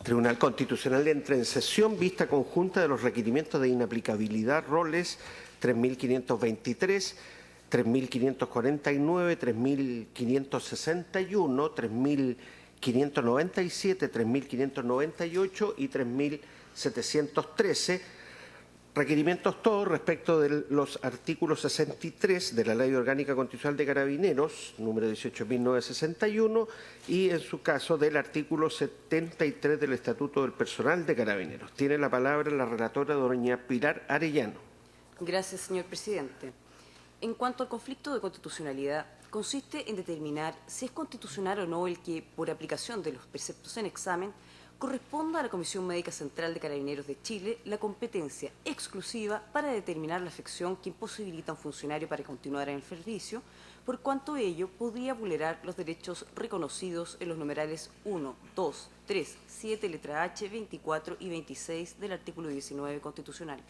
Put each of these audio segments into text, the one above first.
Tribunal Constitucional entra en sesión vista conjunta de los requerimientos de inaplicabilidad roles 3.523, 3.549, 3.561, 3.597, 3.598 y 3.713. Requerimientos todos respecto de los artículos 63 de la Ley Orgánica Constitucional de Carabineros, número 18.961, y en su caso del artículo 73 del Estatuto del Personal de Carabineros. Tiene la palabra la relatora doña Pilar Arellano. Gracias, señor presidente. En cuanto al conflicto de constitucionalidad, consiste en determinar si es constitucional o no el que, por aplicación de los preceptos en examen, corresponda a la Comisión Médica Central de Carabineros de Chile la competencia exclusiva para determinar la afección que imposibilita a un funcionario para continuar en el servicio, por cuanto ello podría vulnerar los derechos reconocidos en los numerales 1, 2, 3, 7, letra H, 24 y 26 del artículo 19 constitucional.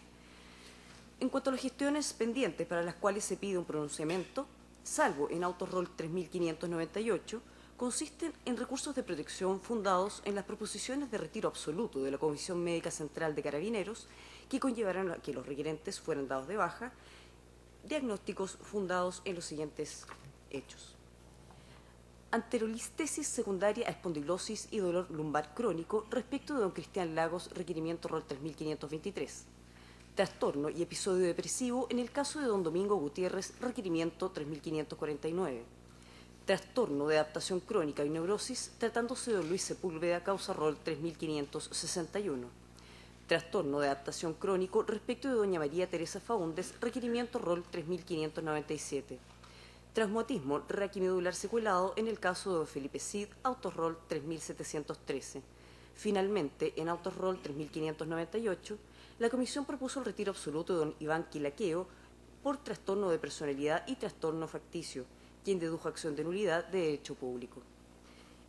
En cuanto a las gestiones pendientes para las cuales se pide un pronunciamiento, salvo en autos rol 3598, consisten en recursos de protección fundados en las proposiciones de retiro absoluto de la Comisión Médica Central de Carabineros que conllevarán a que los requerentes fueran dados de baja, diagnósticos fundados en los siguientes hechos: anterolistesis secundaria a espondilosis y dolor lumbar crónico respecto de don Cristian Lagos, requerimiento rol 3523. Trastorno y episodio depresivo en el caso de don Domingo Gutiérrez, requerimiento 3549. Trastorno de adaptación crónica y neurosis, tratándose de don Luis Sepúlveda, causa rol 3561. Trastorno de adaptación crónico respecto de doña María Teresa Faúndez, requerimiento rol 3597. Traumatismo raquimedular secuelado en el caso de don Felipe Cid, autorrol 3713. Finalmente, en autorrol 3598, la Comisión propuso el retiro absoluto de don Iván Quilaqueo por trastorno de personalidad y trastorno facticio, quien dedujo acción de nulidad de derecho público.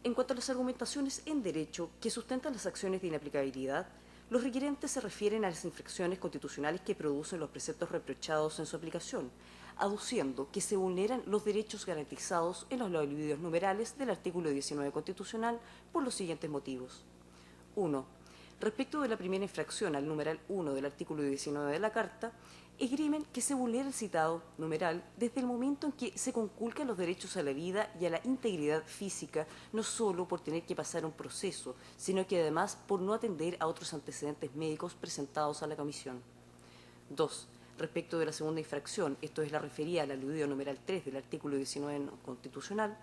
En cuanto a las argumentaciones en derecho que sustentan las acciones de inaplicabilidad, los requerentes se refieren a las infracciones constitucionales que producen los preceptos reprochados en su aplicación, aduciendo que se vulneran los derechos garantizados en los libros numerales del artículo 19 constitucional por los siguientes motivos. 1. Respecto de la primera infracción al numeral 1 del artículo 19 de la Carta, esgrimen que se vulnera el citado numeral desde el momento en que se conculcan los derechos a la vida y a la integridad física, no solo por tener que pasar un proceso, sino que además por no atender a otros antecedentes médicos presentados a la Comisión. 2. Respecto de la segunda infracción, esto es la referida al aludido numeral 3 del artículo 19 constitucional,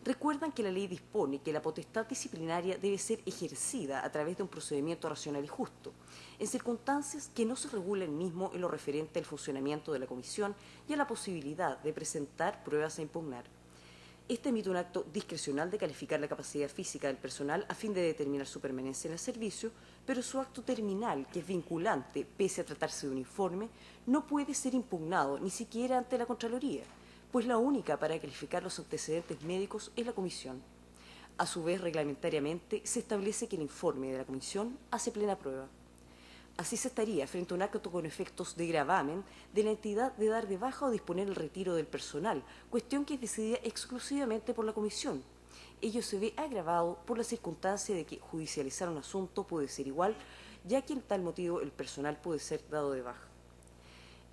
recuerdan que la ley dispone que la potestad disciplinaria debe ser ejercida a través de un procedimiento racional y justo, en circunstancias que no se regula el mismo en lo referente al funcionamiento de la Comisión y a la posibilidad de presentar pruebas a impugnar. Este emite un acto discrecional de calificar la capacidad física del personal a fin de determinar su permanencia en el servicio, pero su acto terminal, que es vinculante pese a tratarse de un informe, no puede ser impugnado ni siquiera ante la Contraloría, pues la única para calificar los antecedentes médicos es la Comisión. A su vez, reglamentariamente, se establece que el informe de la Comisión hace plena prueba. Así se estaría frente a un acto con efectos de gravamen de la entidad de dar de baja o disponer el retiro del personal, cuestión que es decidida exclusivamente por la Comisión. Ello se ve agravado por la circunstancia de que judicializar un asunto puede ser igual, ya que en tal motivo el personal puede ser dado de baja.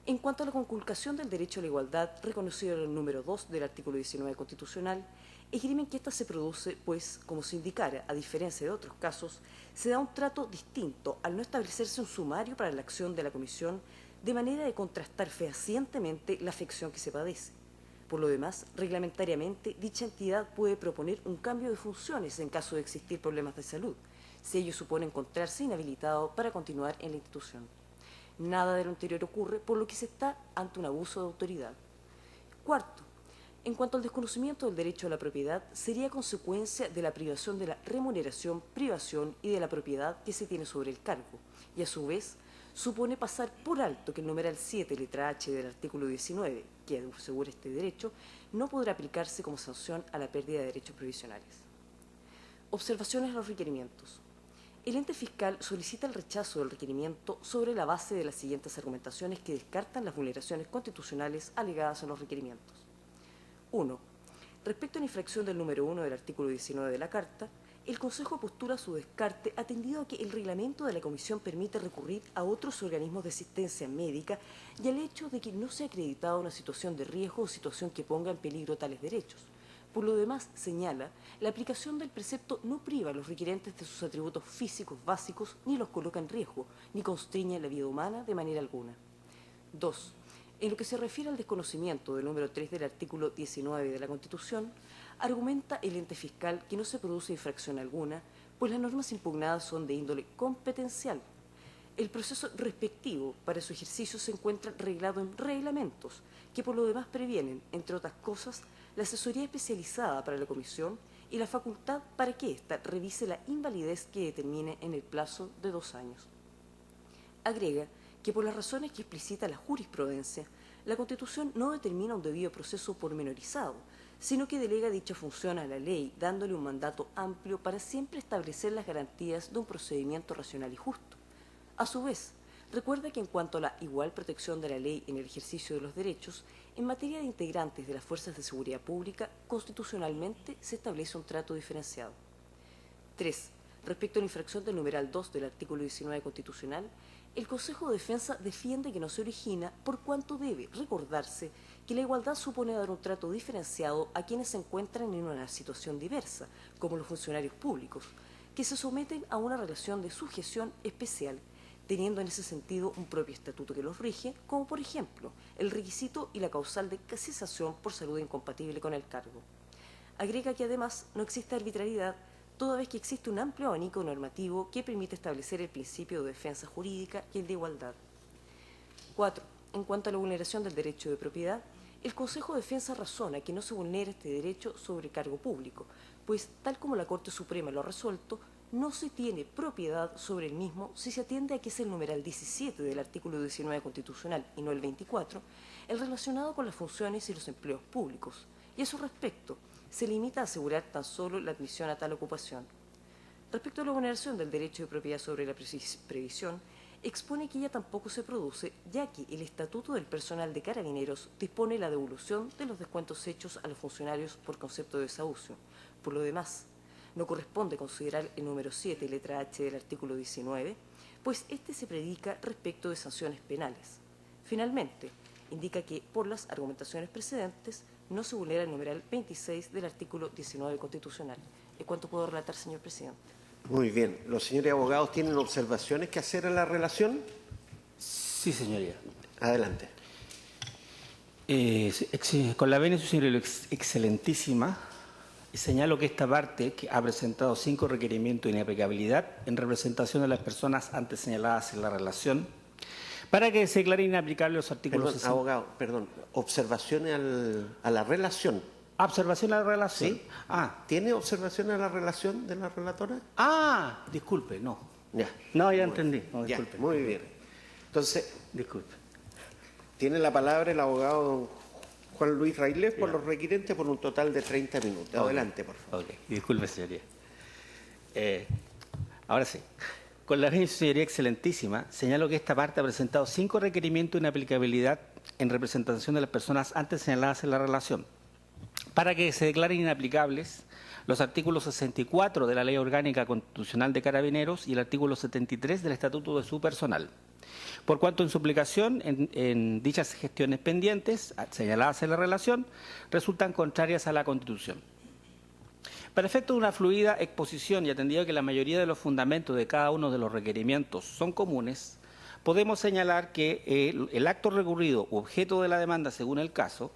En cuanto a la conculcación del derecho a la igualdad, reconocido en el número 2 del artículo 19 constitucional, esgrimen que ésta se produce, pues, como se indicara, a diferencia de otros casos, se da un trato distinto al no establecerse un sumario para la acción de la Comisión, de manera de contrastar fehacientemente la afección que se padece. Por lo demás, reglamentariamente, dicha entidad puede proponer un cambio de funciones en caso de existir problemas de salud, si ello supone encontrarse inhabilitado para continuar en la institución. Nada de lo anterior ocurre, por lo que se está ante un abuso de autoridad. Cuarto, en cuanto al desconocimiento del derecho a la propiedad, sería consecuencia de la privación de la remuneración, privación y de la propiedad que se tiene sobre el cargo, y a su vez supone pasar por alto que el numeral 7, letra H del artículo 19, que asegura este derecho, no podrá aplicarse como sanción a la pérdida de derechos provisionales. Observaciones a los requerimientos. El ente fiscal solicita el rechazo del requerimiento sobre la base de las siguientes argumentaciones que descartan las vulneraciones constitucionales alegadas en los requerimientos. 1. Respecto a la infracción del número 1 del artículo 19 de la Carta, el Consejo postula su descarte atendido a que el reglamento de la Comisión permite recurrir a otros organismos de asistencia médica y al hecho de que no se ha acreditado una situación de riesgo o situación que ponga en peligro tales derechos. Por lo demás, señala, la aplicación del precepto no priva a los requerentes de sus atributos físicos básicos, ni los coloca en riesgo, ni constriñe la vida humana de manera alguna. 2. En lo que se refiere al desconocimiento del número 3 del artículo 19 de la Constitución, argumenta el ente fiscal que no se produce infracción alguna, pues las normas impugnadas son de índole competencial. El proceso respectivo para su ejercicio se encuentra reglado en reglamentos, que por lo demás previenen, entre otras cosas, la asesoría especializada para la Comisión y la facultad para que ésta revise la invalidez que determine en el plazo de 2 años. Agrega que por las razones que explicita la jurisprudencia, la Constitución no determina un debido proceso pormenorizado, sino que delega dicha función a la ley, dándole un mandato amplio para siempre establecer las garantías de un procedimiento racional y justo. A su vez, recuerda que en cuanto a la igual protección de la ley en el ejercicio de los derechos, en materia de integrantes de las fuerzas de seguridad pública, constitucionalmente se establece un trato diferenciado. 3. Respecto a la infracción del numeral 2 del artículo 19 constitucional, el Consejo de Defensa defiende que no se origina por cuanto debe recordarse que la igualdad supone dar un trato diferenciado a quienes se encuentran en una situación diversa, como los funcionarios públicos, que se someten a una relación de sujeción especial, teniendo en ese sentido un propio estatuto que los rige, como por ejemplo el requisito y la causal de cesación por salud incompatible con el cargo. Agrega que además no existe arbitrariedad, toda vez que existe un amplio abanico normativo que permite establecer el principio de defensa jurídica y el de igualdad. 4. En cuanto a la vulneración del derecho de propiedad, el Consejo de Defensa razona que no se vulnera este derecho sobre cargo público, pues, tal como la Corte Suprema lo ha resuelto, no se tiene propiedad sobre el mismo si se atiende a que es el numeral 17 del artículo 19 constitucional y no el 24, el relacionado con las funciones y los empleos públicos, y a su respecto, se limita a asegurar tan solo la admisión a tal ocupación. Respecto a la vulneración del derecho de propiedad sobre la previsión, expone que ella tampoco se produce, ya que el Estatuto del Personal de Carabineros dispone la devolución de los descuentos hechos a los funcionarios por concepto de desahucio. Por lo demás, no corresponde considerar el número 7, letra H del artículo 19, pues este se predica respecto de sanciones penales. Finalmente, indica que, por las argumentaciones precedentes, no se vulnera el numeral 26 del artículo 19 constitucional. ¿En cuánto puedo relatar, señor presidente? Muy bien. ¿Los señores abogados tienen observaciones que hacer a la relación? Sí, señoría. Adelante. Con la venia de su señoría excelentísima, señalo que esta parte que ha presentado 5 requerimientos de inaplicabilidad en representación de las personas antes señaladas en la relación, para que se declaren inaplicables los artículos... Perdón, abogado, perdón. Observaciones a la relación. ¿Observación a la relación? ¿Sí? ¿Tiene observación a la relación de la relatora? Disculpe, no. Ya. No, ya entendí. No, Ya, disculpe. muy bien. Entonces, Disculpe. tiene la palabra el abogado don Juan Luis Railés por los requirentes por un total de 30 minutos. Adelante, por favor. Ok, disculpe, señoría. Ahora sí. Con la venia de su señoría excelentísima, señalo que esta parte ha presentado 5 requerimientos de inaplicabilidad en representación de las personas antes señaladas en la relación, para que se declaren inaplicables los artículos 64 de la Ley Orgánica Constitucional de Carabineros y el artículo 73 del Estatuto de su Personal, por cuanto en su aplicación en dichas gestiones pendientes, señaladas en la relación, resultan contrarias a la Constitución. Para efecto de una fluida exposición y atendido que la mayoría de los fundamentos de cada uno de los requerimientos son comunes, podemos señalar que el acto recurrido u objeto de la demanda según el caso,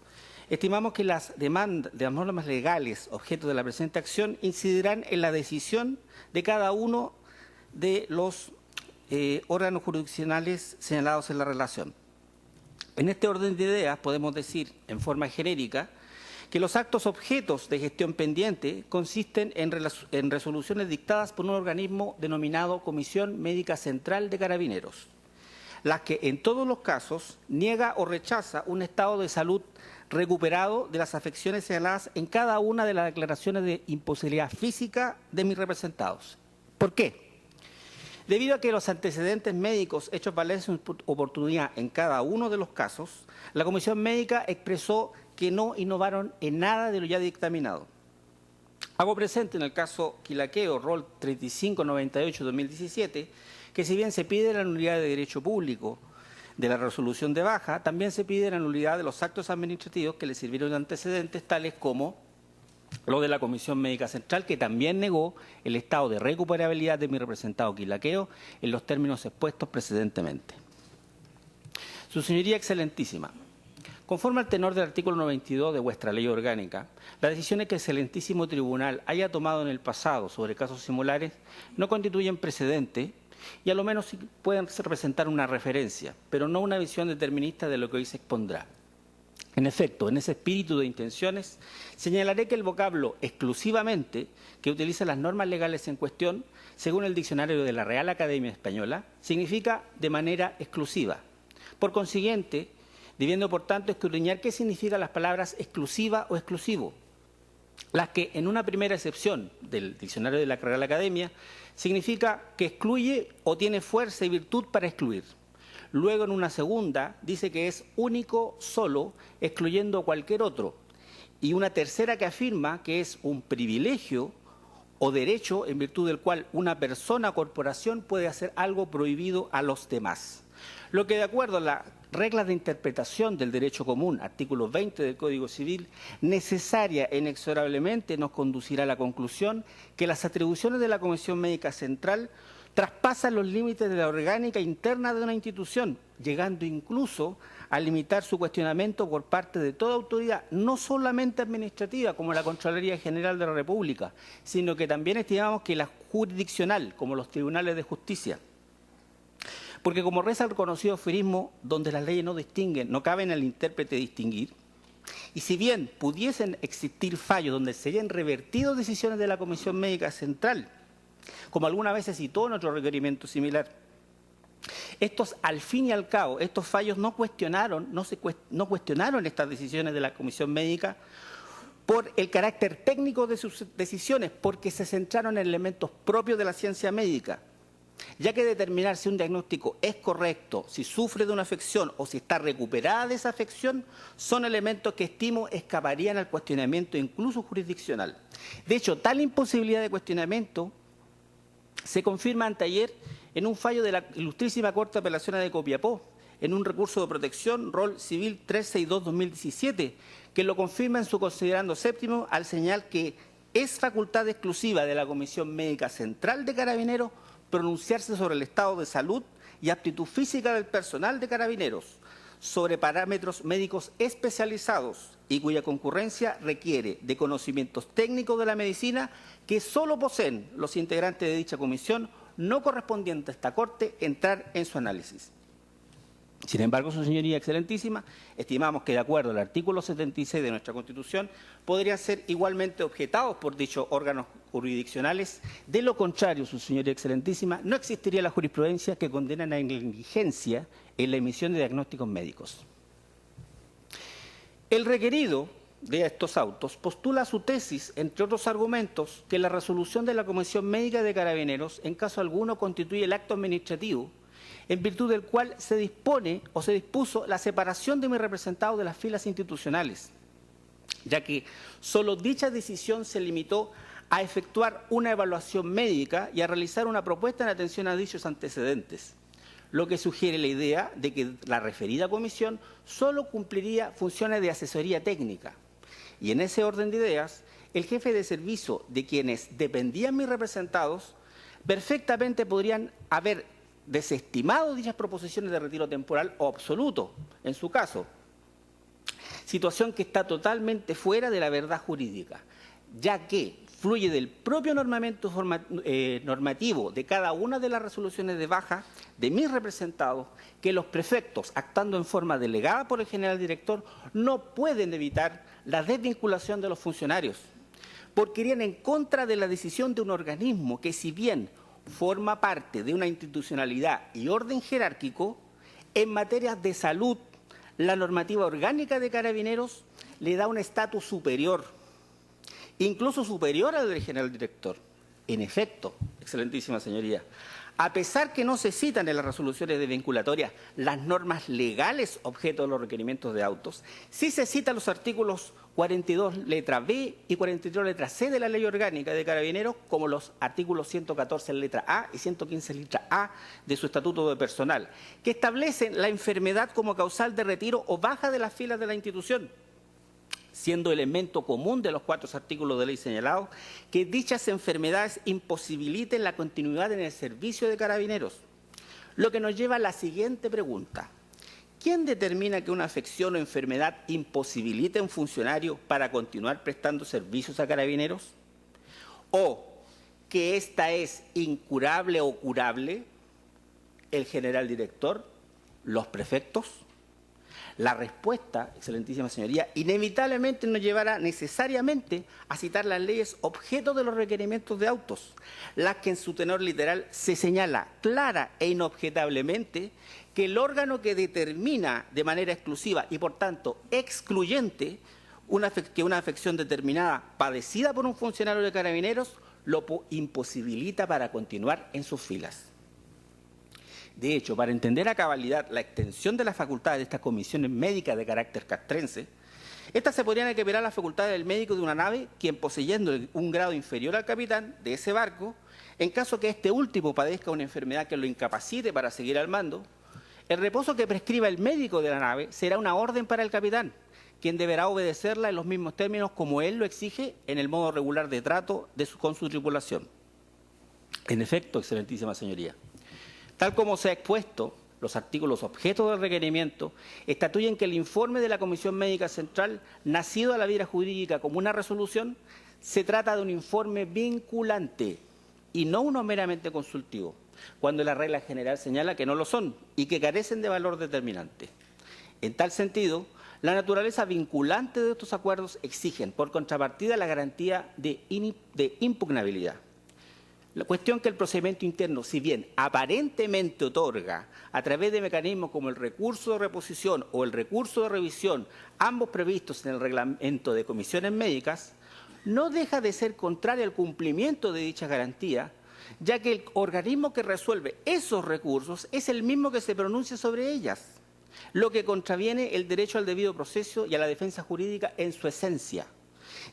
estimamos que las normas legales objeto de la presente acción incidirán en la decisión de cada uno de los órganos jurisdiccionales señalados en la relación. En este orden de ideas podemos decir, en forma genérica, que los actos objetos de gestión pendiente consisten en resoluciones dictadas por un organismo denominado Comisión Médica Central de Carabineros, las que en todos los casos niega o rechaza un estado de salud recuperado de las afecciones señaladas en cada una de las declaraciones de imposibilidad física de mis representados. ¿Por qué? Debido a que los antecedentes médicos hechos valer su oportunidad en cada uno de los casos, la Comisión Médica expresó que no innovaron en nada de lo ya dictaminado. Hago presente en el caso Quilaqueo, rol 3598-2017, que si bien se pide la nulidad de derecho público de la resolución de baja, también se pide la nulidad de los actos administrativos que le sirvieron de antecedentes, tales como lo de la Comisión Médica Central, que también negó el estado de recuperabilidad de mi representado Quilaqueo en los términos expuestos precedentemente. Su Señoría Excelentísima, conforme al tenor del artículo 92 de vuestra ley orgánica, las decisiones que el Excelentísimo Tribunal haya tomado en el pasado sobre casos similares no constituyen precedente y a lo menos sí pueden representar una referencia, pero no una visión determinista de lo que hoy se expondrá. En efecto, en ese espíritu de intenciones, señalaré que el vocablo exclusivamente que utiliza las normas legales en cuestión, según el diccionario de la Real Academia Española, significa de manera exclusiva. Por consiguiente, debiendo por tanto escudriñar qué significan las palabras exclusiva o exclusivo, las que en una primera excepción del diccionario de la Real Academia significa que excluye o tiene fuerza y virtud para excluir. Luego en una segunda dice que es único, solo, excluyendo a cualquier otro. Y una tercera que afirma que es un privilegio o derecho en virtud del cual una persona o corporación puede hacer algo prohibido a los demás. Lo que de acuerdo a las reglas de interpretación del derecho común, artículo 20 del Código Civil, necesaria e inexorablemente nos conducirá a la conclusión que las atribuciones de la Comisión Médica Central traspasan los límites de la orgánica interna de una institución, llegando incluso a limitar su cuestionamiento por parte de toda autoridad, no solamente administrativa, como la Contraloría General de la República, sino que también estimamos que la jurisdiccional, como los tribunales de justicia. Porque como reza el conocido aforismo, donde las leyes no distinguen, no caben al intérprete distinguir, y si bien pudiesen existir fallos donde se hayan revertido decisiones de la Comisión Médica Central, como alguna vez se citó en otro requerimiento similar, estos, al fin y al cabo, estos fallos no cuestionaron estas decisiones de la Comisión Médica por el carácter técnico de sus decisiones, porque se centraron en elementos propios de la ciencia médica, ya que determinar si un diagnóstico es correcto, si sufre de una afección o si está recuperada de esa afección, son elementos que estimo escaparían al cuestionamiento incluso jurisdiccional. De hecho, tal imposibilidad de cuestionamiento se confirma anteayer en un fallo de la Ilustrísima Corte de Apelaciones de Copiapó, en un recurso de protección, rol civil 362-2017, que lo confirma en su considerando séptimo al señalar que es facultad exclusiva de la Comisión Médica Central de Carabineros pronunciarse sobre el estado de salud y aptitud física del personal de Carabineros, sobre parámetros médicos especializados y cuya concurrencia requiere de conocimientos técnicos de la medicina que solo poseen los integrantes de dicha comisión, no correspondiente a esta Corte entrar en su análisis. Sin embargo, Su Señoría Excelentísima, estimamos que de acuerdo al artículo 76 de nuestra Constitución podrían ser igualmente objetados por dichos órganos jurisdiccionales. De lo contrario, Su Señoría Excelentísima, no existiría la jurisprudencia que condena la negligencia en la emisión de diagnósticos médicos. El requerido de estos autos postula su tesis, entre otros argumentos, que la resolución de la Comisión Médica de Carabineros, en caso alguno, constituye el acto administrativo en virtud del cual se dispone o se dispuso la separación de mi representado de las filas institucionales, ya que solo dicha decisión se limitó a efectuar una evaluación médica y a realizar una propuesta en atención a dichos antecedentes, lo que sugiere la idea de que la referida comisión solo cumpliría funciones de asesoría técnica. Y en ese orden de ideas, el jefe de servicio de quienes dependían mis representados perfectamente podrían haber desestimado dichas proposiciones de retiro temporal o absoluto, en su caso, situación que está totalmente fuera de la verdad jurídica, ya que fluye del propio normativo de cada una de las resoluciones de baja de mis representados, que los prefectos, actando en forma delegada por el general director, no pueden evitar la desvinculación de los funcionarios, porque irían en contra de la decisión de un organismo que, si bien forma parte de una institucionalidad y orden jerárquico, en materias de salud, la normativa orgánica de Carabineros le da un estatus superior, incluso superior al del general director. En efecto, excelentísima señoría, A pesar que no se citan en las resoluciones de vinculatoria las normas legales objeto de los requerimientos de autos, sí se citan los artículos 42 letra B y 43 letra C de la Ley Orgánica de Carabineros, como los artículos 114 letra A y 115 letra A de su Estatuto de Personal, que establecen la enfermedad como causal de retiro o baja de las filas de la institución, siendo elemento común de los 4 artículos de ley señalados que dichas enfermedades imposibiliten la continuidad en el servicio de Carabineros. Lo que nos lleva a la siguiente pregunta. ¿Quién determina que una afección o enfermedad imposibilite a un funcionario para continuar prestando servicios a Carabineros? ¿O que ésta es incurable o curable? ¿El general director? ¿Los prefectos? La respuesta, excelentísima señoría, inevitablemente nos llevará necesariamente a citar las leyes objeto de los requerimientos de autos, las que en su tenor literal se señala clara e inobjetablemente que el órgano que determina de manera exclusiva y por tanto excluyente que una afección determinada padecida por un funcionario de Carabineros lo imposibilita para continuar en sus filas. De hecho, para entender a cabalidad la extensión de las facultades de estas comisiones médicas de carácter castrense, estas se podrían equiparar a las facultades del médico de una nave, quien poseyendo un grado inferior al capitán de ese barco, en caso que este último padezca una enfermedad que lo incapacite para seguir al mando, el reposo que prescriba el médico de la nave será una orden para el capitán, quien deberá obedecerla en los mismos términos como él lo exige en el modo regular de trato con su tripulación. En efecto, excelentísima señoría, tal como se ha expuesto, los artículos objeto del requerimiento estatuyen que el informe de la Comisión Médica Central, nacido a la vía jurídica como una resolución, se trata de un informe vinculante y no uno meramente consultivo, cuando la regla general señala que no lo son y que carecen de valor determinante. En tal sentido, la naturaleza vinculante de estos acuerdos exigen, por contrapartida, la garantía de impugnabilidad. La cuestión que el procedimiento interno, si bien aparentemente otorga a través de mecanismos como el recurso de reposición o el recurso de revisión, ambos previstos en el reglamento de comisiones médicas, no deja de ser contrario al cumplimiento de dicha garantía, ya que el organismo que resuelve esos recursos es el mismo que se pronuncia sobre ellas, lo que contraviene el derecho al debido proceso y a la defensa jurídica en su esencia,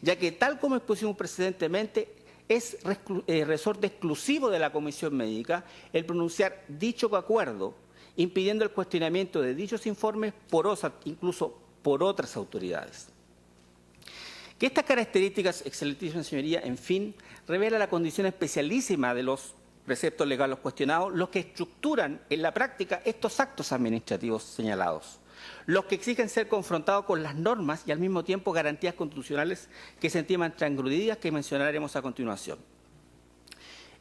ya que tal como expusimos precedentemente, es resorte exclusivo de la Comisión Médica el pronunciar dicho acuerdo, impidiendo el cuestionamiento de dichos informes incluso por otras autoridades. Que estas características, excelentísima señoría, en fin, revela la condición especialísima de los preceptos legales cuestionados, los que estructuran en la práctica estos actos administrativos señalados, los que exigen ser confrontados con las normas y al mismo tiempo garantías constitucionales que se entiendan transgredidas, que mencionaremos a continuación.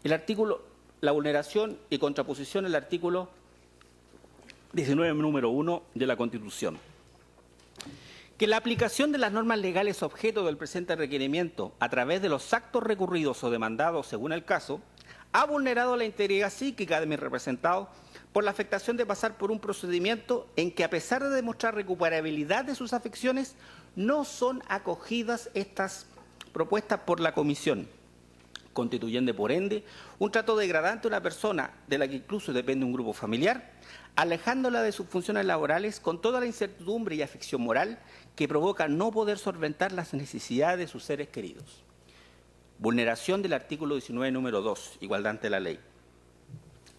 El artículo, la vulneración y contraposición al artículo 19, número 1 de la Constitución. Que la aplicación de las normas legales objeto del presente requerimiento a través de los actos recurridos o demandados según el caso ha vulnerado la integridad psíquica de mis representados por la afectación de pasar por un procedimiento en que, a pesar de demostrar recuperabilidad de sus afecciones, no son acogidas estas propuestas por la Comisión, constituyendo, por ende, un trato degradante a una persona de la que incluso depende un grupo familiar, alejándola de sus funciones laborales con toda la incertidumbre y afección moral que provoca no poder solventar las necesidades de sus seres queridos. Vulneración del artículo 19, número 2, igualdad ante la ley.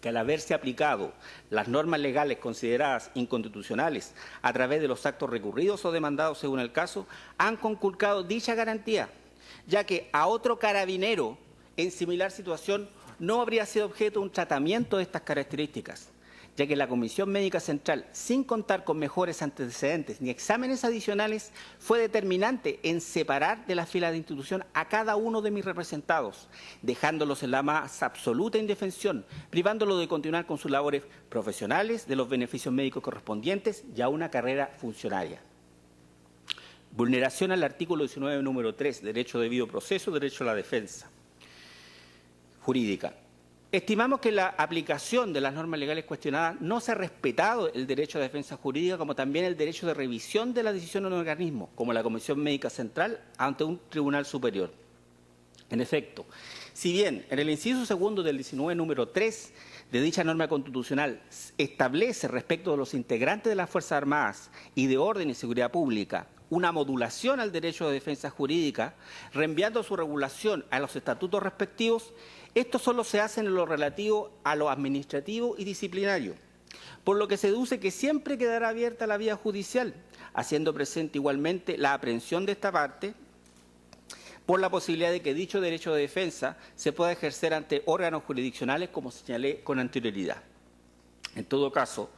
Que al haberse aplicado las normas legales consideradas inconstitucionales a través de los actos recurridos o demandados según el caso, han conculcado dicha garantía, ya que a otro carabinero en similar situación no habría sido objeto de un tratamiento de estas características, ya que la Comisión Médica Central, sin contar con mejores antecedentes ni exámenes adicionales, fue determinante en separar de la fila de institución a cada uno de mis representados, dejándolos en la más absoluta indefensión, privándolos de continuar con sus labores profesionales, de los beneficios médicos correspondientes y a una carrera funcionaria. Vulneración al artículo 19, número 3, derecho de debido proceso, derecho a la defensa jurídica. Estimamos que la aplicación de las normas legales cuestionadas no se ha respetado el derecho a defensa jurídica, como también el derecho de revisión de la decisión de un organismo, como la Comisión Médica Central, ante un tribunal superior. En efecto, Si bien en el inciso segundo del 19, número 3 de dicha norma constitucional establece respecto de los integrantes de las Fuerzas Armadas y de orden y seguridad pública una modulación al derecho de defensa jurídica, reenviando su regulación a los estatutos respectivos, esto solo se hace en lo relativo a lo administrativo y disciplinario, por lo que se deduce que siempre quedará abierta la vía judicial, haciendo presente igualmente la aprehensión de esta parte por la posibilidad de que dicho derecho de defensa se pueda ejercer ante órganos jurisdiccionales, como señalé con anterioridad. En todo caso,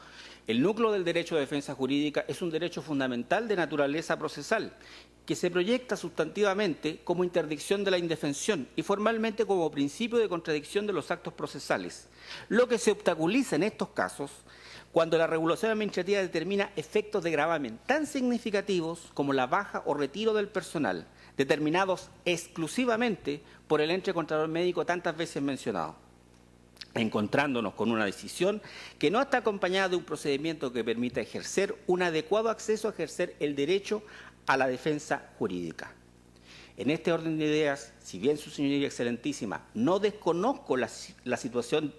el núcleo del derecho de defensa jurídica es un derecho fundamental de naturaleza procesal, que se proyecta sustantivamente como interdicción de la indefensión y formalmente como principio de contradicción de los actos procesales, lo que se obstaculiza en estos casos cuando la regulación administrativa determina efectos de gravamen tan significativos como la baja o retiro del personal, determinados exclusivamente por el ente contralor médico tantas veces mencionado, encontrándonos con una decisión que no está acompañada de un procedimiento que permita ejercer un adecuado acceso a ejercer el derecho a la defensa jurídica. En este orden de ideas, si bien su señoría excelentísima, no desconozco la situación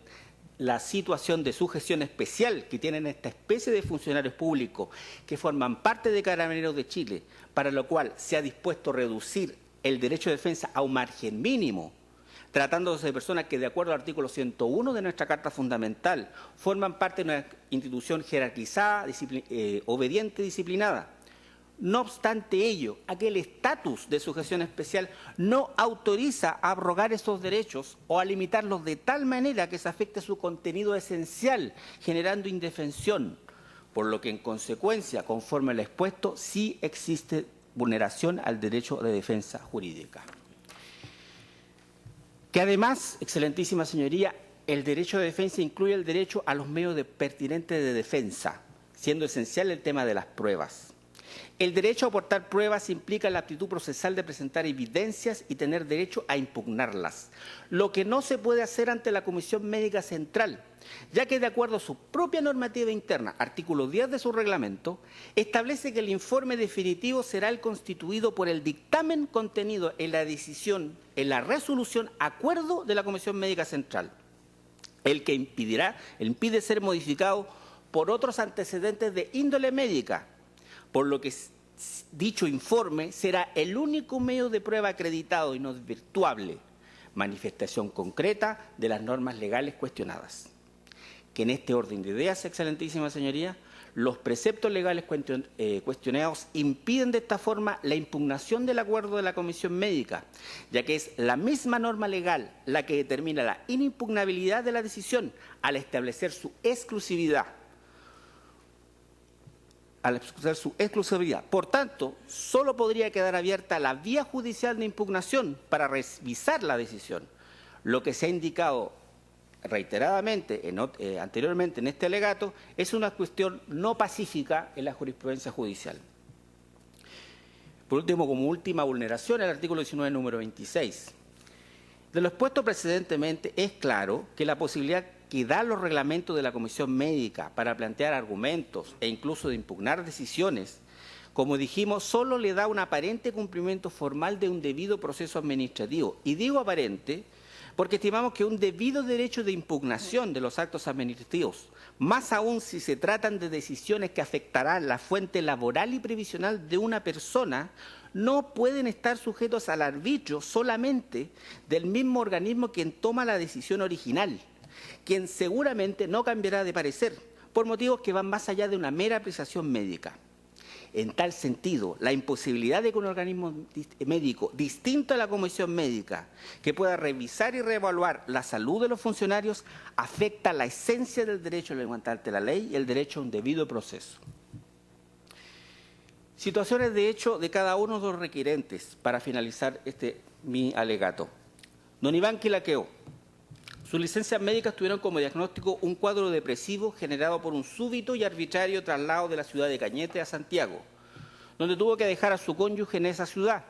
de sujeción especial que tienen esta especie de funcionarios públicos que forman parte de Carabineros de Chile, para lo cual se ha dispuesto reducir el derecho de defensa a un margen mínimo, tratándose de personas que, de acuerdo al artículo 101 de nuestra Carta Fundamental, forman parte de una institución jerarquizada, obediente y disciplinada. No obstante ello, aquel estatus de sujeción especial no autoriza a abrogar esos derechos o a limitarlos de tal manera que se afecte su contenido esencial, generando indefensión, por lo que en consecuencia, conforme al expuesto, sí existe vulneración al derecho de defensa jurídica. Que además, excelentísima señoría, el derecho de defensa incluye el derecho a los medios pertinentes de defensa, siendo esencial el tema de las pruebas. El derecho a aportar pruebas implica la aptitud procesal de presentar evidencias y tener derecho a impugnarlas, lo que no se puede hacer ante la Comisión Médica Central, ya que de acuerdo a su propia normativa interna, artículo 10 de su reglamento, establece que el informe definitivo será el constituido por el dictamen contenido en la decisión, en la resolución acuerdo de la Comisión Médica Central, el que impide ser modificado por otros antecedentes de índole médica, por lo que dicho informe será el único medio de prueba acreditado y no desvirtuable, manifestación concreta de las normas legales cuestionadas. Que en este orden de ideas, excelentísima señoría, los preceptos legales cuestionados impiden de esta forma la impugnación del acuerdo de la Comisión Médica, ya que es la misma norma legal la que determina la inimpugnabilidad de la decisión al establecer su exclusividad. Por tanto, solo podría quedar abierta la vía judicial de impugnación para revisar la decisión, lo que se ha indicado reiteradamente anteriormente en este alegato es una cuestión no pacífica en la jurisprudencia judicial. Por último, como última vulneración, el artículo 19, número 26. De lo expuesto precedentemente, es claro que la posibilidad que da los reglamentos de la Comisión Médica para plantear argumentos e incluso de impugnar decisiones, como dijimos, solo le da un aparente cumplimiento formal de un debido proceso administrativo. Y digo aparente porque estimamos que un debido derecho de impugnación de los actos administrativos, más aún si se tratan de decisiones que afectarán la fuente laboral y previsional de una persona, no pueden estar sujetos al arbitrio solamente del mismo organismo quien toma la decisión original, quien seguramente no cambiará de parecer, por motivos que van más allá de una mera apreciación médica. En tal sentido, la imposibilidad de que un organismo médico distinto a la Comisión Médica que pueda revisar y reevaluar la salud de los funcionarios afecta la esencia del derecho a levantar ante la ley y el derecho a un debido proceso. Situaciones de hecho de cada uno de los requerentes para finalizar mi alegato. Don Iván Quilaqueo. Sus licencias médicas tuvieron como diagnóstico un cuadro depresivo generado por un súbito y arbitrario traslado de la ciudad de Cañete a Santiago, donde tuvo que dejar a su cónyuge en esa ciudad,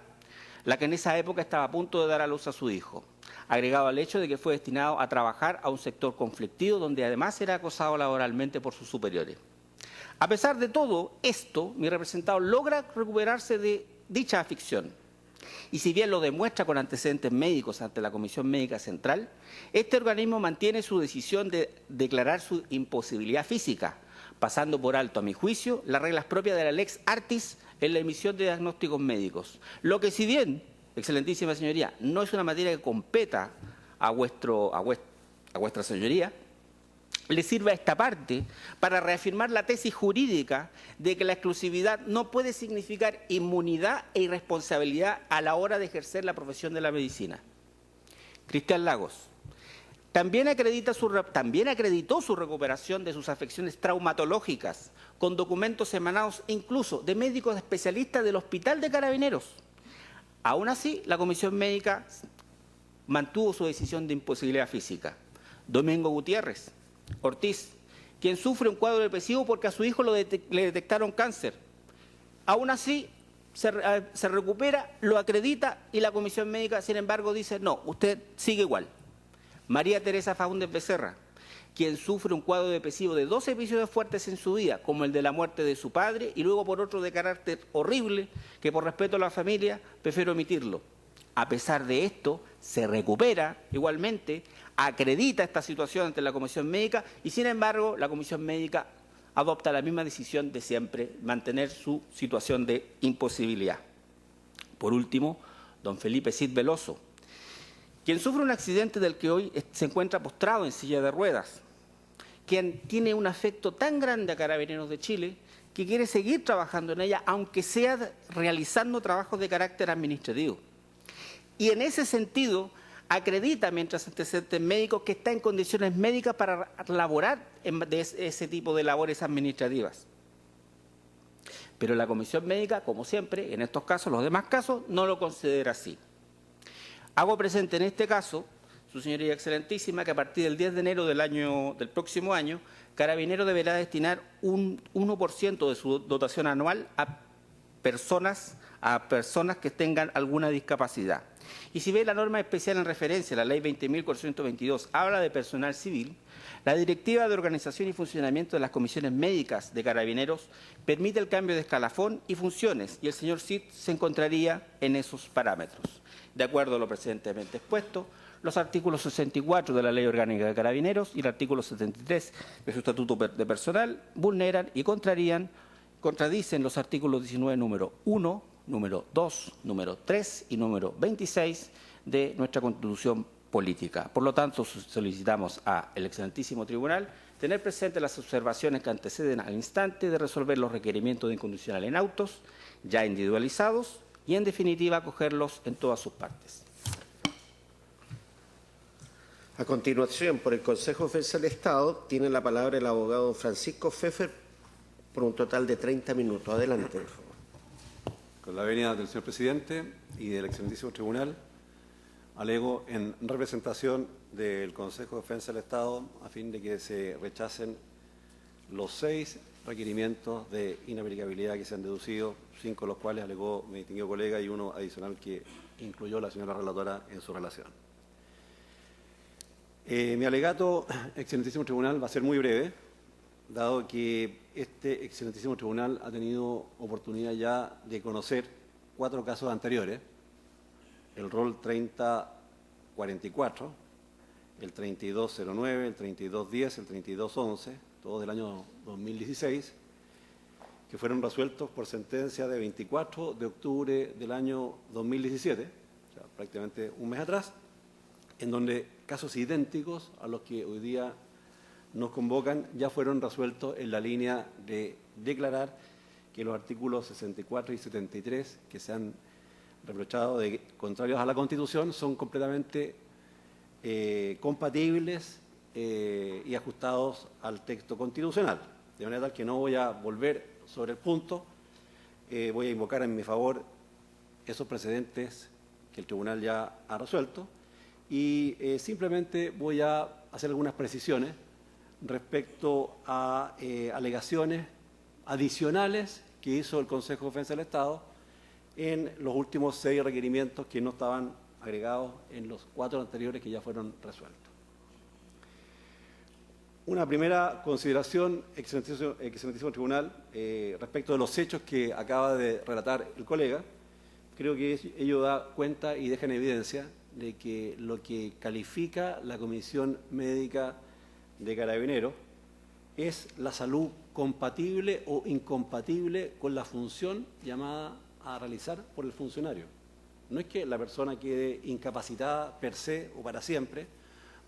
la que en esa época estaba a punto de dar a luz a su hijo, agregado al hecho de que fue destinado a trabajar a un sector conflictivo donde además era acosado laboralmente por sus superiores. A pesar de todo esto, mi representado logra recuperarse de dicha aflicción. y si bien lo demuestra con antecedentes médicos ante la Comisión Médica Central, este organismo mantiene su decisión de declarar su imposibilidad física, pasando por alto, a mi juicio, las reglas propias de la Lex Artis en la emisión de diagnósticos médicos. Lo que, si bien, excelentísima señoría, no es una materia que competa a vuestra señoría, le sirve a esta parte para reafirmar la tesis jurídica de que la exclusividad no puede significar inmunidad e irresponsabilidad a la hora de ejercer la profesión de la medicina. Cristian Lagos también acreditó su recuperación de sus afecciones traumatológicas con documentos emanados incluso de médicos especialistas del Hospital de Carabineros. Aún así, la Comisión Médica mantuvo su decisión de imposibilidad física. Domingo Gutiérrez Ortiz, quien sufre un cuadro depresivo porque a su hijo le detectaron cáncer. Aún así, se recupera, lo acredita y la Comisión Médica, sin embargo, dice, no, usted sigue igual. María Teresa Faúndez Becerra, quien sufre un cuadro depresivo de 2 episodios fuertes en su vida, como el de la muerte de su padre y luego por otro de carácter horrible, que por respeto a la familia prefiero omitirlo. A pesar de esto, se recupera igualmente, acredita esta situación ante la Comisión Médica y, sin embargo, la Comisión Médica adopta la misma decisión de siempre, mantener su situación de imposibilidad. Por último, don Felipe Cid Veloso, quien sufre un accidente del que hoy se encuentra postrado en silla de ruedas, quien tiene un afecto tan grande a Carabineros de Chile que quiere seguir trabajando en ella, aunque sea realizando trabajos de carácter administrativo. Y en ese sentido, acredita, mientras antecedentes médicos, que está en condiciones médicas para laborar de ese tipo de labores administrativas. Pero la Comisión Médica, como siempre, en estos casos, los demás casos, no lo considera así. Hago presente en este caso, su señoría excelentísima, que a partir del 10 de enero del próximo año, Carabineros deberá destinar un 1% de su dotación anual a personas que tengan alguna discapacidad. Y si ve la norma especial en referencia a la Ley 20.422 habla de personal civil, la Directiva de Organización y Funcionamiento de las Comisiones Médicas de Carabineros permite el cambio de escalafón y funciones, y el señor Cid se encontraría en esos parámetros. De acuerdo a lo precedentemente expuesto, los artículos 64 de la Ley Orgánica de Carabineros y el artículo 73 de su Estatuto de Personal vulneran y contradicen los artículos 19, número 1, número 2, número 3 y número 26 de nuestra Constitución Política. Por lo tanto, solicitamos al excelentísimo tribunal tener presentes las observaciones que anteceden al instante de resolver los requerimientos de incondicional en autos ya individualizados y, en definitiva, acogerlos en todas sus partes. A continuación, por el Consejo de Defensa del Estado, tiene la palabra el abogado Francisco Pfeffer por un total de 30 minutos. Adelante, por favor. Con la venia del señor presidente y del excelentísimo tribunal, alego en representación del Consejo de Defensa del Estado a fin de que se rechacen los 6 requerimientos de inaplicabilidad que se han deducido, 5 de los cuales alegó mi distinguido colega y uno adicional que incluyó la señora relatora en su relación. Mi alegato, excelentísimo tribunal, va a ser muy breve, dado que este excelentísimo tribunal ha tenido oportunidad ya de conocer 4 casos anteriores, el rol 3044, el 3209, el 3210, el 3211, todos del año 2016, que fueron resueltos por sentencia de 24 de octubre del año 2017, o sea, prácticamente un mes atrás, en donde casos idénticos a los que hoy día nos convocan ya fueron resueltos en la línea de declarar que los artículos 64 y 73 que se han reprochado de contrarios a la Constitución son completamente compatibles y ajustados al texto constitucional. De manera tal que no voy a volver sobre el punto, voy a invocar en mi favor esos precedentes que el tribunal ya ha resuelto y simplemente voy a hacer algunas precisiones respecto a alegaciones adicionales que hizo el Consejo de Defensa del Estado en los últimos 6 requerimientos que no estaban agregados en los 4 anteriores que ya fueron resueltos. Una primera consideración, excelentísimo tribunal, respecto de los hechos que acaba de relatar el colega, creo que ello da cuenta y deja en evidencia de que lo que califica la Comisión Médica de Carabineros es la salud compatible o incompatible con la función llamada a realizar por el funcionario. No es que la persona quede incapacitada per se o para siempre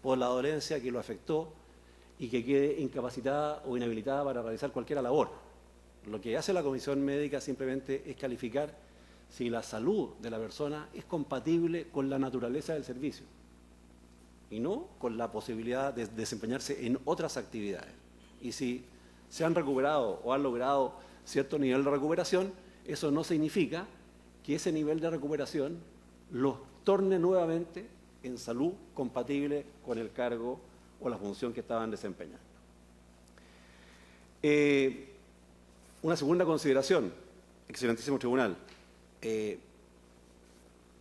por la dolencia que lo afectó y que quede incapacitada o inhabilitada para realizar cualquier labor. Lo que hace la Comisión Médica simplemente es calificar si la salud de la persona es compatible con la naturaleza del servicio y no con la posibilidad de desempeñarse en otras actividades. Y si se han recuperado o han logrado cierto nivel de recuperación, eso no significa que ese nivel de recuperación los torne nuevamente en salud compatible con el cargo o la función que estaban desempeñando. Una segunda consideración, excelentísimo tribunal.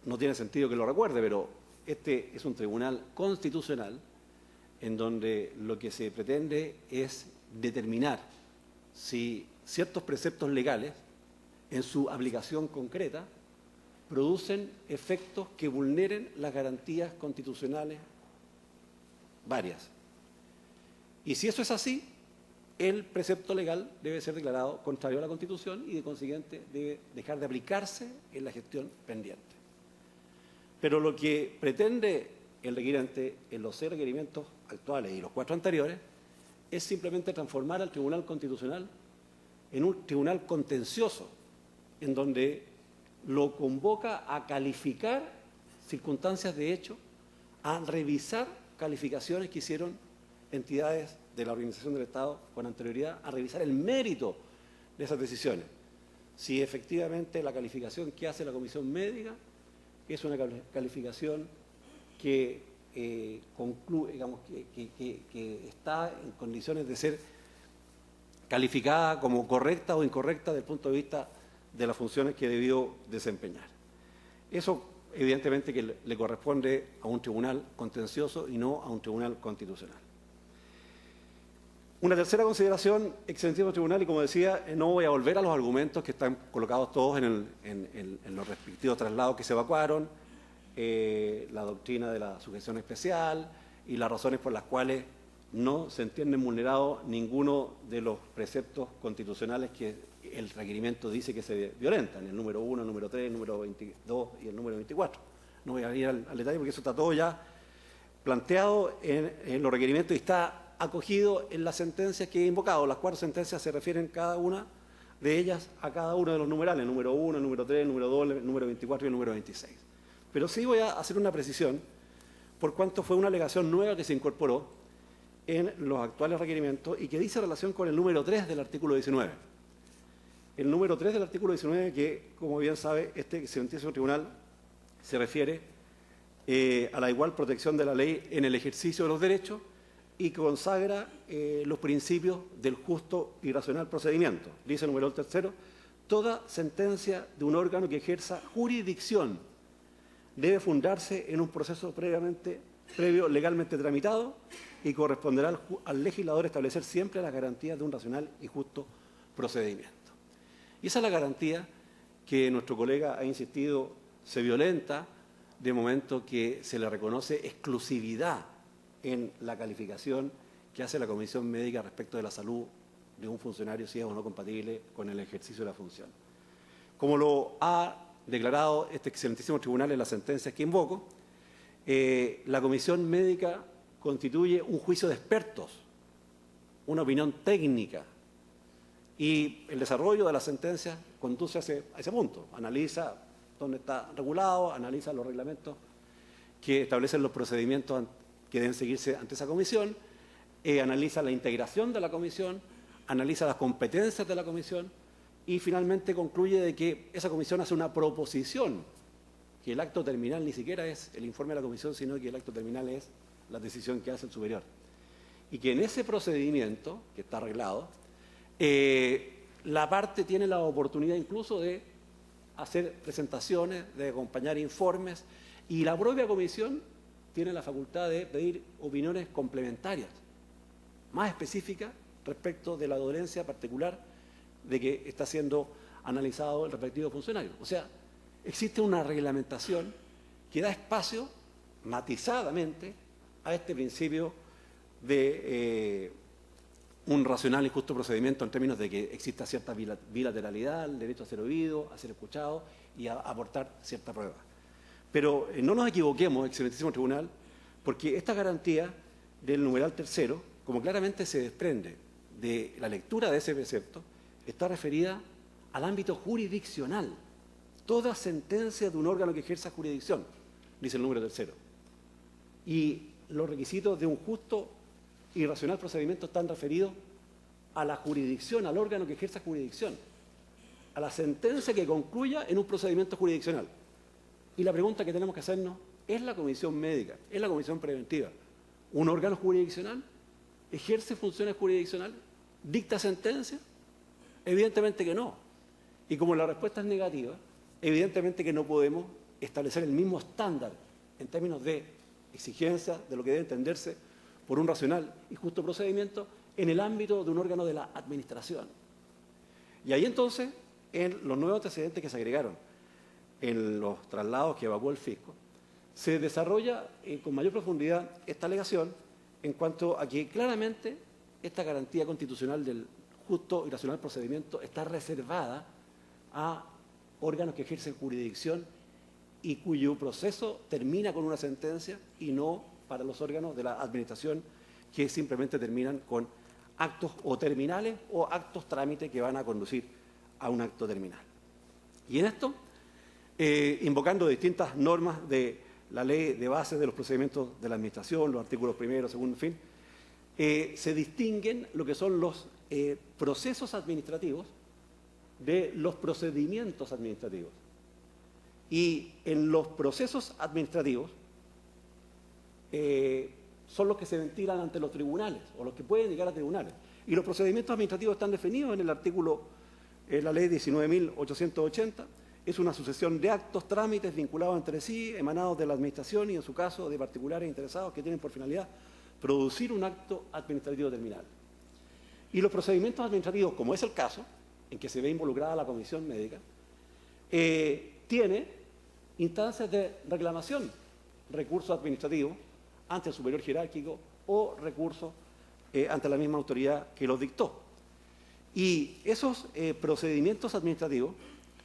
No tiene sentido que lo recuerde, pero este es un tribunal constitucional en donde lo que se pretende es determinar si ciertos preceptos legales en su aplicación concreta producen efectos que vulneren las garantías constitucionales varias. Y si eso es así, el precepto legal debe ser declarado contrario a la Constitución y, de consiguiente, debe dejar de aplicarse en la gestión pendiente. Pero lo que pretende el requirente en los 6 requerimientos actuales y los 4 anteriores es simplemente transformar al Tribunal Constitucional en un tribunal contencioso, en donde lo convoca a calificar circunstancias de hecho, a revisar calificaciones que hicieron entidades de la Organización del Estado con anterioridad, a revisar el mérito de esas decisiones. Si efectivamente la calificación que hace la Comisión Médica es una calificación que concluye, digamos, que está en condiciones de ser calificada como correcta o incorrecta desde el punto de vista de las funciones que debió desempeñar. Eso, evidentemente, que le corresponde a un tribunal contencioso y no a un tribunal constitucional. Una tercera consideración, excelentísimo tribunal, y como decía, no voy a volver a los argumentos que están colocados todos en los respectivos traslados que se evacuaron, la doctrina de la sujeción especial y las razones por las cuales no se entienden vulnerados ninguno de los preceptos constitucionales que el requerimiento dice que se violentan, el número 1, el número 3, el número 22 y el número 24. No voy a ir al detalle porque eso está todo ya planteado en los requerimientos y está acogido en las sentencias que he invocado. Las 4 sentencias se refieren cada una de ellas a cada uno de los numerales, el número 1, el número 3, el número 2, el número 24 y el número 26. Pero sí voy a hacer una precisión por cuanto fue una alegación nueva que se incorporó en los actuales requerimientos y que dice relación con el número 3 del artículo 19. El número 3 del artículo 19 que, como bien sabe, este excelentísimo tribunal se refiere a la igual protección de la ley en el ejercicio de los derechos y que consagra los principios del justo y racional procedimiento. Dice el número 3, toda sentencia de un órgano que ejerza jurisdicción debe fundarse en un proceso previo legalmente tramitado y corresponderá al legislador establecer siempre las garantías de un racional y justo procedimiento. Y esa es la garantía que nuestro colega ha insistido se violenta de momento que se le reconoce exclusividad en la calificación que hace la Comisión Médica respecto de la salud de un funcionario, si es o no compatible con el ejercicio de la función. Como lo ha declarado este excelentísimo tribunal en las sentencias que invoco, la Comisión Médica constituye un juicio de expertos, una opinión técnica, y el desarrollo de las sentencias conduce a ese punto. Analiza dónde está regulado, analiza los reglamentos que establecen los procedimientos que deben seguirse ante esa comisión, analiza la integración de la comisión, analiza las competencias de la comisión y finalmente concluye de que esa comisión hace una proposición, que el acto terminal ni siquiera es el informe de la comisión, sino que el acto terminal es la decisión que hace el superior. Y que en ese procedimiento, que está arreglado, la parte tiene la oportunidad incluso de hacer presentaciones, de acompañar informes, y la propia comisión tiene la facultad de pedir opiniones complementarias, más específicas respecto de la dolencia particular de que está siendo analizado el respectivo funcionario. O sea, existe una reglamentación que da espacio matizadamente a este principio de un racional y justo procedimiento en términos de que exista cierta bilateralidad, el derecho a ser oído, a ser escuchado y a aportar cierta prueba. Pero no nos equivoquemos, excelentísimo tribunal, porque esta garantía del numeral tercero, como claramente se desprende de la lectura de ese precepto, está referida al ámbito jurisdiccional. Toda sentencia de un órgano que ejerza jurisdicción, dice el número tercero. Y los requisitos de un justo y racional procedimiento están referidos a la jurisdicción, al órgano que ejerza jurisdicción, a la sentencia que concluya en un procedimiento jurisdiccional. Y la pregunta que tenemos que hacernos, ¿es la comisión médica, es la comisión preventiva un órgano jurisdiccional? ¿Ejerce funciones jurisdiccionales? ¿Dicta sentencias? Evidentemente que no. Y como la respuesta es negativa, evidentemente que no podemos establecer el mismo estándar en términos de exigencia de lo que debe entenderse por un racional y justo procedimiento en el ámbito de un órgano de la administración. Y ahí entonces, en los nuevos antecedentes que se agregaron en los traslados que evacuó el fisco, se desarrolla con mayor profundidad esta alegación en cuanto a que claramente esta garantía constitucional del justo y racional procedimiento está reservada a órganos que ejercen jurisdicción y cuyo proceso termina con una sentencia y no para los órganos de la administración que simplemente terminan con actos o terminales o actos trámite que van a conducir a un acto terminal. Y en esto, invocando distintas normas de la ley de base de los procedimientos de la administración, los artículos primero, segundo, en fin, se distinguen lo que son los procesos administrativos de los procedimientos administrativos. Y en los procesos administrativos son los que se ventilan ante los tribunales o los que pueden llegar a tribunales. Y los procedimientos administrativos están definidos en el artículo, la ley 19.880, es una sucesión de actos, trámites vinculados entre sí, emanados de la administración y en su caso de particulares interesados que tienen por finalidad producir un acto administrativo terminal. Y los procedimientos administrativos, como es el caso, en que se ve involucrada la comisión médica, tiene instancias de reclamación, recurso administrativo ante el superior jerárquico o recurso ante la misma autoridad que los dictó. Y esos procedimientos administrativos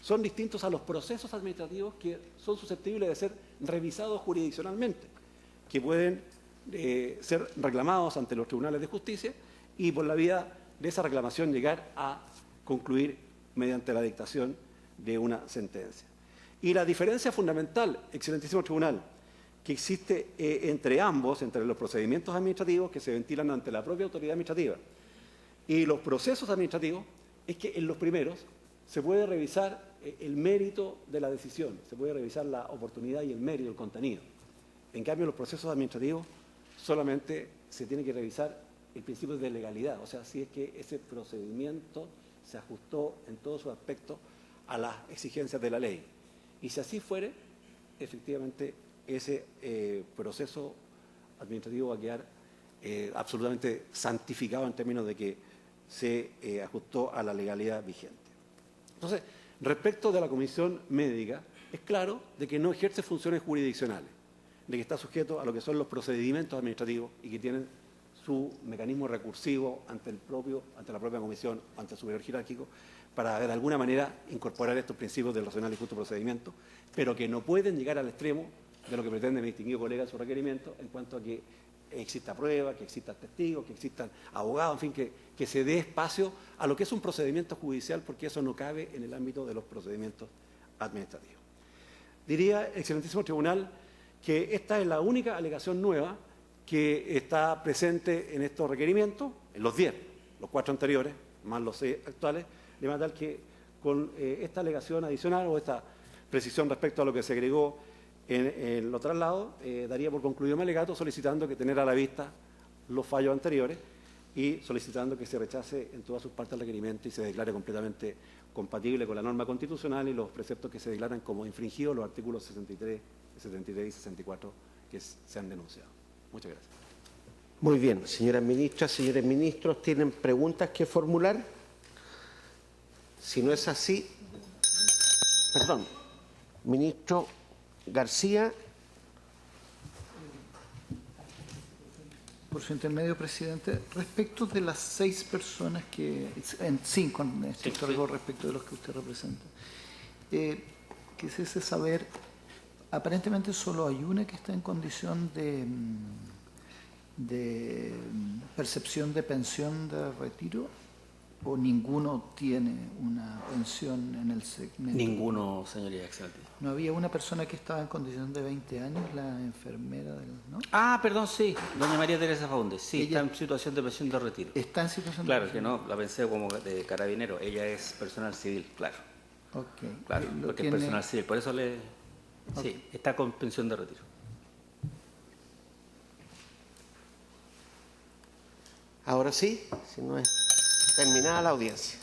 son distintos a los procesos administrativos que son susceptibles de ser revisados jurisdiccionalmente, que pueden ser reclamados ante los tribunales de justicia y por la vía de esa reclamación llegar a concluir mediante la dictación de una sentencia. Y la diferencia fundamental, excelentísimo tribunal, que existe entre ambos, entre los procedimientos administrativos que se ventilan ante la propia autoridad administrativa y los procesos administrativos, es que en los primeros se puede revisar el mérito de la decisión, se puede revisar la oportunidad y el mérito, el contenido. En cambio, en los procesos administrativos solamente se tiene que revisar el principio de legalidad, o sea, si es que ese procedimiento se ajustó en todo su aspecto a las exigencias de la ley. Y si así fuere, efectivamente, ese proceso administrativo va a quedar absolutamente santificado en términos de que se ajustó a la legalidad vigente. Entonces, respecto de la comisión médica, es claro de que no ejerce funciones jurisdiccionales, de que está sujeto a lo que son los procedimientos administrativos y que tienen su mecanismo recursivo ante la propia comisión, ante el superior jerárquico, para de alguna manera incorporar estos principios del racional y justo procedimiento, pero que no pueden llegar al extremo de lo que pretende mi distinguido colega en su requerimiento en cuanto a que exista prueba, que existan testigos, que existan abogados, en fin, que se dé espacio a lo que es un procedimiento judicial, porque eso no cabe en el ámbito de los procedimientos administrativos. Diría, excelentísimo tribunal, que esta es la única alegación nueva que está presente en estos requerimientos, en los 10, los 4 anteriores, más los 6 actuales, de manera tal que con esta alegación adicional o esta precisión respecto a lo que se agregó en los traslados, daría por concluido mi alegato solicitando que tener a la vista los fallos anteriores y solicitando que se rechace en todas sus partes el requerimiento y se declare completamente compatible con la norma constitucional y los preceptos que se declaran como infringidos, los artículos 63, 73 y 64 que se han denunciado. Muchas gracias. Muy bien, señoras ministras, señores ministros, ¿tienen preguntas que formular? Si no es así, perdón. Ministro García. Por su intermedio, presidente, respecto de las 6 personas cinco en estricto rigor respecto de los que usted representa, quisiese saber, aparentemente solo hay una que está en condición de percepción de pensión de retiro, o ninguno tiene una pensión en el segmento. Ninguno, señoría excelente. ¿No había una persona que estaba en condición de 20 años, la enfermera ¿no? Ah, perdón, sí, doña María Teresa Faúndez, sí, Ella- está en situación de pensión de retiro. Está en situación Claro de que no, la pensé como de carabinero, ella es personal civil, claro, Ok. claro, Lo porque tiene- es personal civil, por eso sí, está con pensión de retiro. Ahora sí, si no es terminada la audiencia.